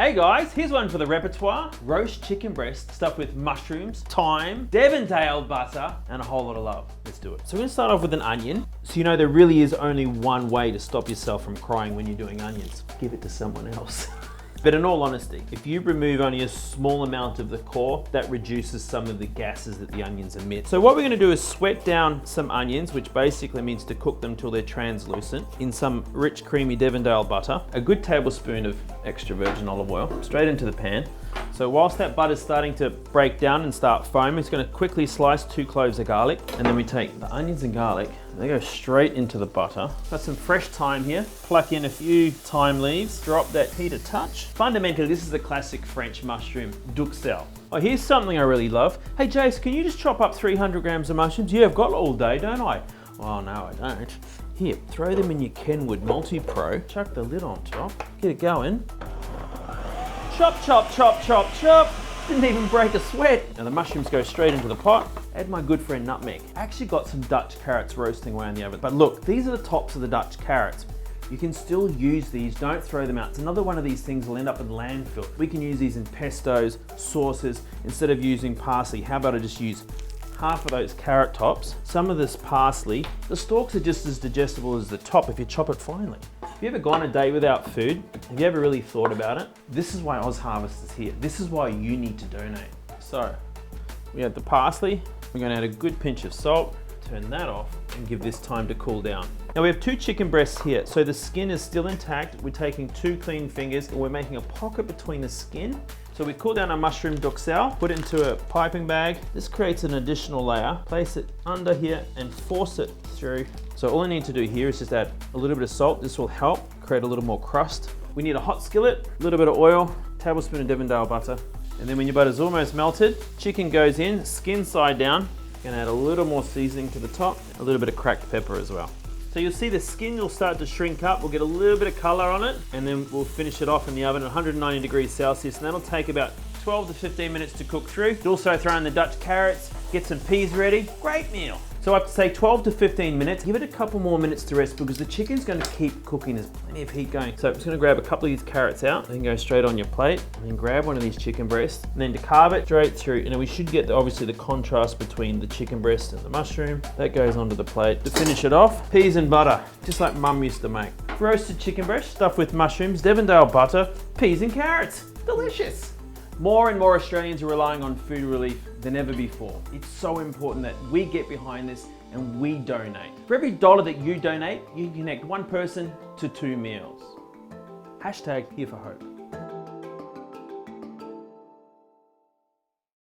Hey guys, here's one for the repertoire. Roast chicken breast stuffed with mushrooms, thyme, Devondale butter, and a whole lot of love. Let's do it. So we're gonna start off with an onion. So you know there really is only one way to stop yourself from crying when you're doing onions. Give it to someone else. But in all honesty, if you remove only a small amount of the core, that reduces some of the gases that the onions emit. So what we're gonna do is sweat down some onions, which basically means to cook them till they're translucent, in some rich, creamy Devondale butter, a good tablespoon of extra virgin olive oil, straight into the pan. So whilst that butter's starting to break down and start foaming, it's gonna quickly slice 2 cloves of garlic, and then we take the onions and garlic, they go straight into the butter. Got some fresh thyme here. Pluck in a few thyme leaves, drop that heat a touch. Fundamentally, this is the classic French mushroom, duxelle. Oh, here's something I really love. Hey Jace, can you just chop up 300 grams of mushrooms? Yeah, I've got all day, don't I? Well, no, I don't. Here, throw them in your Kenwood Multi-Pro. Chuck the lid on top, get it going. Chop, chop, chop, chop, chop. Didn't even break a sweat. Now the mushrooms go straight into the pot. Add my good friend nutmeg. I actually got some Dutch carrots roasting away in the oven. But look, these are the tops of the Dutch carrots. You can still use these, don't throw them out. It's another one of these things will end up in landfill. We can use these in pestos, sauces, instead of using parsley. How about I just use half of those carrot tops, some of this parsley. The stalks are just as digestible as the top if you chop it finely. Have you ever gone a day without food? Have you ever really thought about it? This is why Oz Harvest is here. This is why you need to donate. So, we have the parsley. We're gonna add a good pinch of salt, turn that off, and give this time to cool down. Now we have 2 chicken breasts here, so the skin is still intact. We're taking 2 clean fingers and we're making a pocket between the skin. So we cool down our mushroom duxelle, put it into a piping bag. This creates an additional layer. Place it under here and force it through. So all I need to do here is just add a little bit of salt. This will help create a little more crust. We need a hot skillet, a little bit of oil, tablespoon of Devondale butter. And then when your butter's almost melted, chicken goes in, skin side down. Gonna add a little more seasoning to the top, a little bit of cracked pepper as well. So you'll see the skin will start to shrink up. We'll get a little bit of color on it, and then we'll finish it off in the oven at 190 degrees Celsius, and that'll take about 12 to 15 minutes to cook through. Also throw in the Dutch carrots, get some peas ready. Great meal. So I have to say 12 to 15 minutes. Give it a couple more minutes to rest because the chicken's gonna keep cooking. There's plenty of heat going. So I'm just gonna grab a couple of these carrots out, then go straight on your plate, and then grab one of these chicken breasts, and then to carve it straight through. And we should get obviously the contrast between the chicken breast and the mushroom. That goes onto the plate. To finish it off, peas and butter, just like Mum used to make. Roasted chicken breast stuffed with mushrooms, Devondale butter, peas and carrots. Delicious. More and more Australians are relying on food relief than ever before. It's so important that we get behind this and we donate. For every $1 that you donate, you can connect one person to 2 meals. #HereForHope.